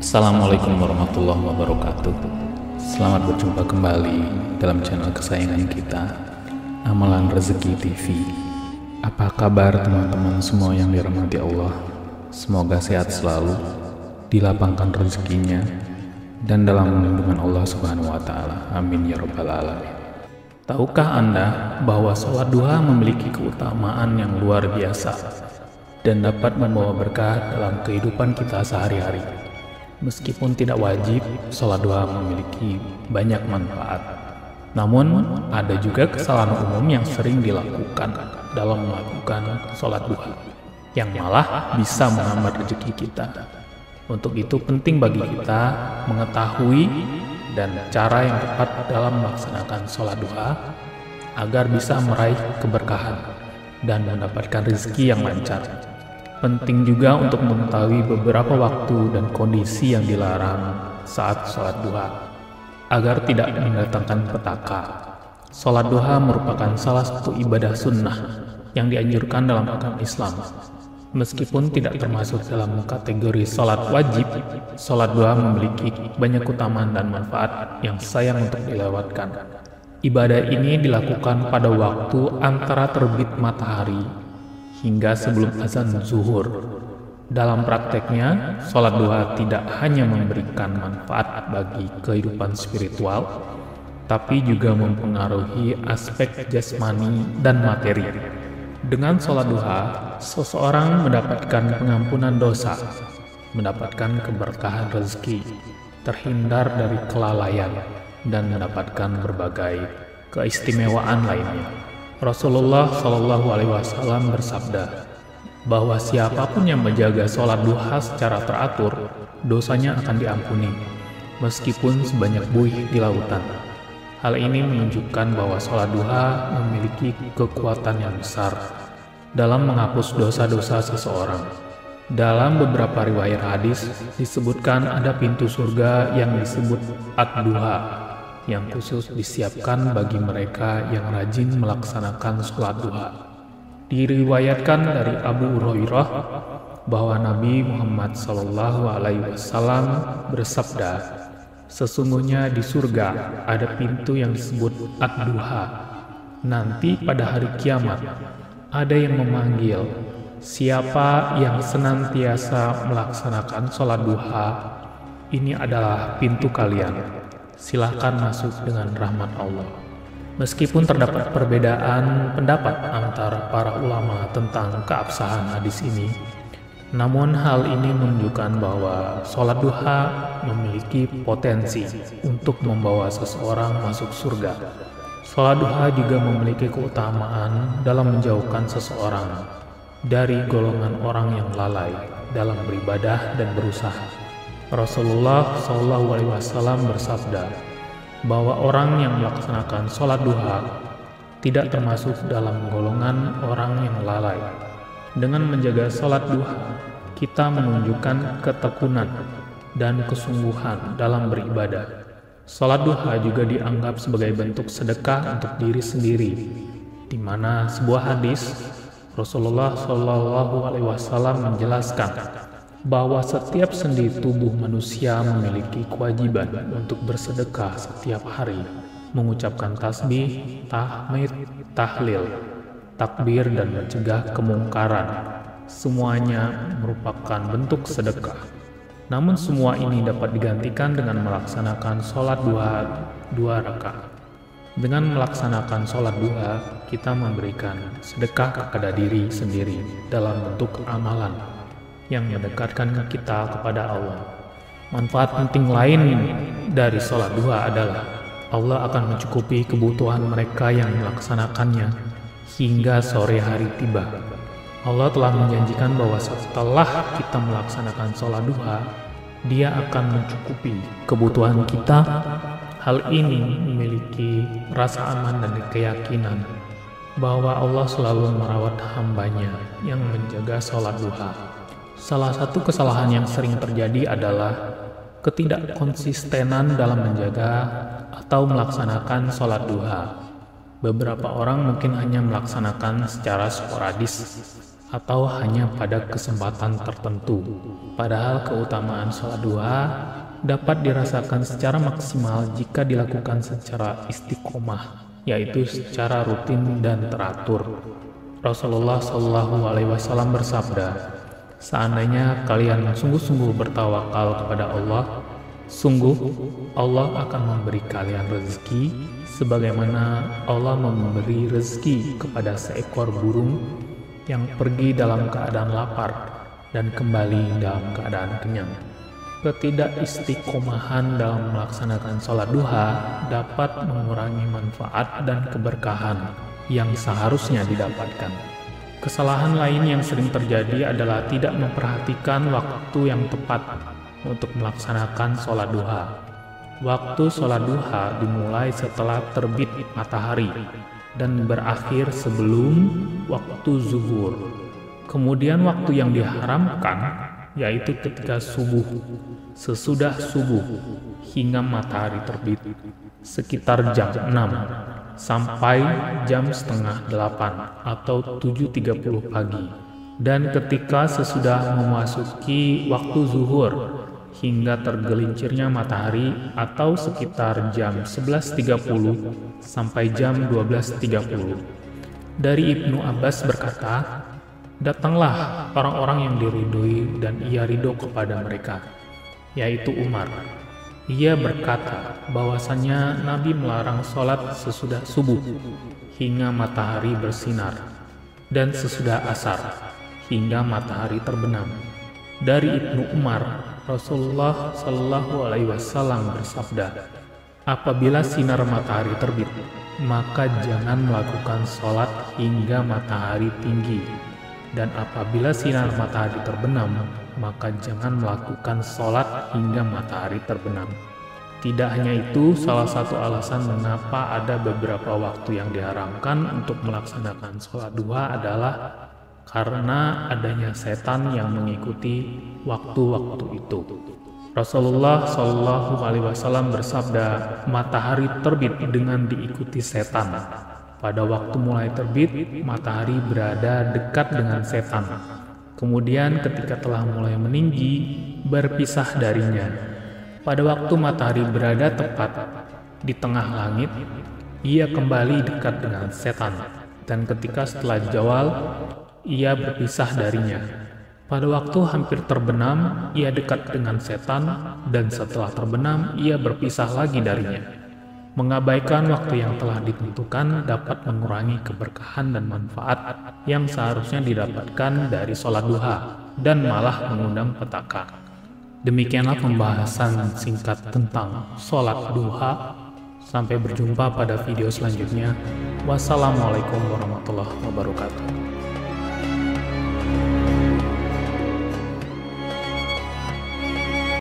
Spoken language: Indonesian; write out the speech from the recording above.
Assalamualaikum warahmatullahi wabarakatuh. Selamat berjumpa kembali dalam channel kesayangan kita, Amalan Rezeki TV. Apa kabar teman-teman semua yang dirahmati Allah? Semoga sehat selalu, dilapangkan rezekinya, dan dalam lindungan Allah Subhanahu wa Ta'ala. Amin ya Rabbal Alamin. Tahukah Anda bahwa sholat duha memiliki keutamaan yang luar biasa dan dapat membawa berkah dalam kehidupan kita sehari-hari? Meskipun tidak wajib, sholat duha memiliki banyak manfaat. Namun, ada juga kesalahan umum yang sering dilakukan dalam melakukan sholat duha, yang malah bisa menghambat rezeki kita. Untuk itu penting bagi kita mengetahui dan cara yang tepat dalam melaksanakan sholat duha, agar bisa meraih keberkahan dan mendapatkan rezeki yang lancar. Penting juga untuk mengetahui beberapa waktu dan kondisi yang dilarang saat sholat duha, agar tidak mendatangkan petaka. Sholat duha merupakan salah satu ibadah sunnah yang dianjurkan dalam agama Islam. Meskipun tidak termasuk dalam kategori sholat wajib, sholat duha memiliki banyak keutamaan dan manfaat yang sayang untuk dilewatkan. Ibadah ini dilakukan pada waktu antara terbit matahari hingga sebelum azan zuhur. Dalam prakteknya, sholat duha tidak hanya memberikan manfaat bagi kehidupan spiritual, tapi juga mempengaruhi aspek jasmani dan materi. Dengan sholat duha, seseorang mendapatkan pengampunan dosa, mendapatkan keberkahan rezeki, terhindar dari kelalaian, dan mendapatkan berbagai keistimewaan lainnya. Rasulullah Shallallahu Alaihi Wasallam bersabda bahwa siapapun yang menjaga sholat duha secara teratur, dosanya akan diampuni, meskipun sebanyak buih di lautan. Hal ini menunjukkan bahwa sholat duha memiliki kekuatan yang besar dalam menghapus dosa-dosa seseorang. Dalam beberapa riwayat hadis disebutkan ada pintu surga yang disebut ad-duha, yang khusus disiapkan bagi mereka yang rajin melaksanakan sholat duha. Diriwayatkan dari Abu Hurairah bahwa Nabi Muhammad SAW bersabda, sesungguhnya di surga ada pintu yang disebut ad-duha. Nanti pada hari kiamat ada yang memanggil, siapa yang senantiasa melaksanakan sholat duha, ini adalah pintu kalian. Silahkan masuk dengan rahmat Allah. Meskipun terdapat perbedaan pendapat antara para ulama tentang keabsahan hadis ini, namun hal ini menunjukkan bahwa sholat duha memiliki potensi untuk membawa seseorang masuk surga. Sholat duha juga memiliki keutamaan dalam menjauhkan seseorang dari golongan orang yang lalai dalam beribadah dan berusaha. Rasulullah SAW bersabda bahwa orang yang melaksanakan sholat duha tidak termasuk dalam golongan orang yang lalai. Dengan menjaga sholat duha, kita menunjukkan ketekunan dan kesungguhan dalam beribadah. Sholat duha juga dianggap sebagai bentuk sedekah untuk diri sendiri, di mana sebuah hadis Rasulullah SAW menjelaskan bahwa setiap sendi tubuh manusia memiliki kewajiban untuk bersedekah setiap hari, mengucapkan tasbih, tahmid, tahlil, takbir, dan mencegah kemungkaran. Semuanya merupakan bentuk sedekah. Namun semua ini dapat digantikan dengan melaksanakan sholat duha 2 rakaat. Dengan melaksanakan sholat duha, kita memberikan sedekah kepada diri sendiri dalam bentuk amalan yang mendekatkan kita kepada Allah. Manfaat penting lain dari sholat duha adalah Allah akan mencukupi kebutuhan mereka yang melaksanakannya hingga sore hari tiba. Allah telah menjanjikan bahwa setelah kita melaksanakan sholat duha, Dia akan mencukupi kebutuhan kita. Hal ini memiliki rasa aman dan keyakinan bahwa Allah selalu merawat hambanya yang menjaga sholat duha. Salah satu kesalahan yang sering terjadi adalah ketidakkonsistenan dalam menjaga atau melaksanakan sholat duha. Beberapa orang mungkin hanya melaksanakan secara sporadis atau hanya pada kesempatan tertentu. Padahal keutamaan sholat duha dapat dirasakan secara maksimal jika dilakukan secara istiqomah, yaitu secara rutin dan teratur. Rasulullah SAW bersabda, "Seandainya kalian sungguh-sungguh bertawakal kepada Allah, sungguh Allah akan memberi kalian rezeki sebagaimana Allah memberi rezeki kepada seekor burung yang pergi dalam keadaan lapar dan kembali dalam keadaan kenyang." Ketidakistiqomahan dalam melaksanakan sholat duha dapat mengurangi manfaat dan keberkahan yang seharusnya didapatkan. Kesalahan lain yang sering terjadi adalah tidak memperhatikan waktu yang tepat untuk melaksanakan sholat duha. Waktu sholat duha dimulai setelah terbit matahari dan berakhir sebelum waktu zuhur. Kemudian waktu yang diharamkan yaitu ketika subuh, sesudah subuh hingga matahari terbit, sekitar jam 6 sampai jam setengah 8 atau 7.30 pagi, dan ketika sesudah memasuki waktu zuhur hingga tergelincirnya matahari atau sekitar jam 11.30 sampai jam 12.30. Dari Ibnu Abbas berkata, "Datanglah orang-orang yang diridhoi dan ia ridho kepada mereka, yaitu Umar. Ia berkata bahwasannya Nabi melarang sholat sesudah subuh hingga matahari bersinar dan sesudah asar hingga matahari terbenam." Dari Ibnu Umar, Rasulullah SAW bersabda, "Apabila sinar matahari terbit, maka jangan melakukan sholat hingga matahari tinggi. Dan apabila sinar matahari terbenam, maka jangan melakukan sholat hingga matahari terbenam." Tidak hanya itu, salah satu alasan mengapa ada beberapa waktu yang diharamkan untuk melaksanakan sholat duha adalah karena adanya setan yang mengikuti waktu-waktu itu. Rasulullah SAW bersabda, "Matahari terbit dengan diikuti setan. Pada waktu mulai terbit, matahari berada dekat dengan setan. Kemudian ketika telah mulai meninggi, berpisah darinya. Pada waktu matahari berada tepat di tengah langit, ia kembali dekat dengan setan. Dan ketika setelah zawal, ia berpisah darinya. Pada waktu hampir terbenam, ia dekat dengan setan, dan setelah terbenam, ia berpisah lagi darinya." Mengabaikan waktu yang telah ditentukan dapat mengurangi keberkahan dan manfaat yang seharusnya didapatkan dari sholat duha dan malah mengundang petaka. Demikianlah pembahasan singkat tentang sholat duha. Sampai berjumpa pada video selanjutnya. Wassalamualaikum warahmatullahi wabarakatuh.